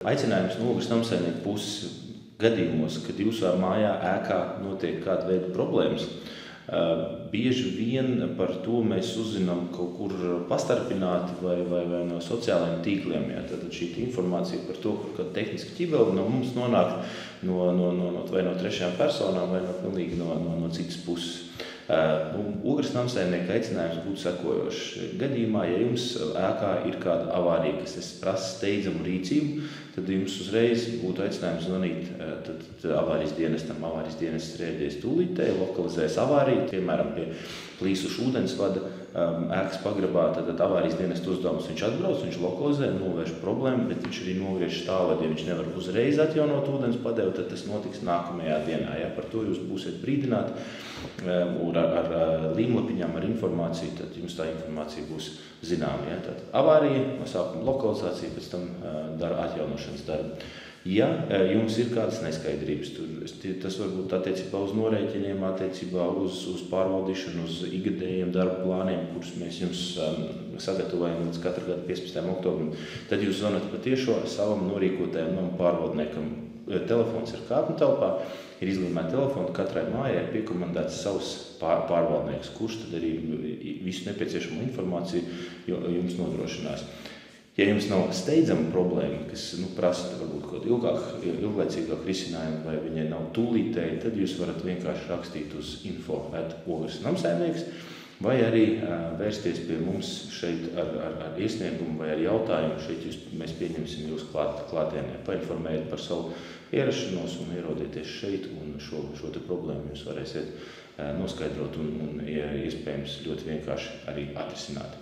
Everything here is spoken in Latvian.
Aicinājums no Ogres namsaimnieka puses gadījumos, kad jūsu mājā ēkā notiek kāda veida problēmas, bieži vien par to mēs uzzinām kaut kur pastarpināti vai no sociālajiem tīkliem. Ja? Tad šī informācija par to, ka tehniski ķibeli no mums nonāk vai no trešajām personām, vai pilnīgi no citas puses. Ogres namsaimnieka aicinājums būtu sekojošs. Gadījumā, ja jums ēkā ir kāda avārija, kas prasa steidzamu rīcību, tad jums uzreiz būtu aicinājums zvanīt avārijas dienestam. Avārijas dienests rēģēs tūlītēji, lokalizēs avāriju, piemēram, pie plīsuša ūdensvada ēkas pagrabā, tad avārijas dienesta uzdevums viņš atbrauc, viņš lokalizē, novērš problēmu, bet viņš arī novērš stāvvadu. Ja viņš nevar uzreiz atjaunot ūdens padevi, tad tas notiks nākamajā dienā. Ja par to jūs būsiet brīdināti ar līmlapiņām, ar informāciju, tad jums tā informācija būs zināma. Ja? Tad avārija, no sākuma lokalizācija, pēc tam atjaunošanas darba. Ja jums ir kādas neskaidrības, tas var būt attiecībā uz norēķiniem, attiecībā uz pārvaldīšanu, uz ikgadējiem darba plāniem, kurus mēs jums sagatavojam līdz katra gada 15. oktobrim, tad jūs zvanat pa tiešo savam norīkotajam namu pārvaldniekam. Telefons ir kāpņu telpā, ir izlīmēta telefona, katrai mājai ir piekomandēts savs pārvaldnieks, kurš tad arī visu nepieciešamo informāciju jums nodrošinās. Ja jums nav steidzama problēma, kas prasa varbūt kaut ilglaicīgāk risinājumu, vai viņai nav tūlītēji, tad jūs varat vienkārši rakstīt uz info@ogres namsaimnieks, vai arī vērsties pie mums šeit ar iesniegumu vai ar jautājumu. Šeit mēs pieņemsim jūs klātienē, painformēt par savu ierašanos un ierodieties šeit, un šo te problēmu jūs varēsiet noskaidrot un iespējams ļoti vienkārši arī atrisināt.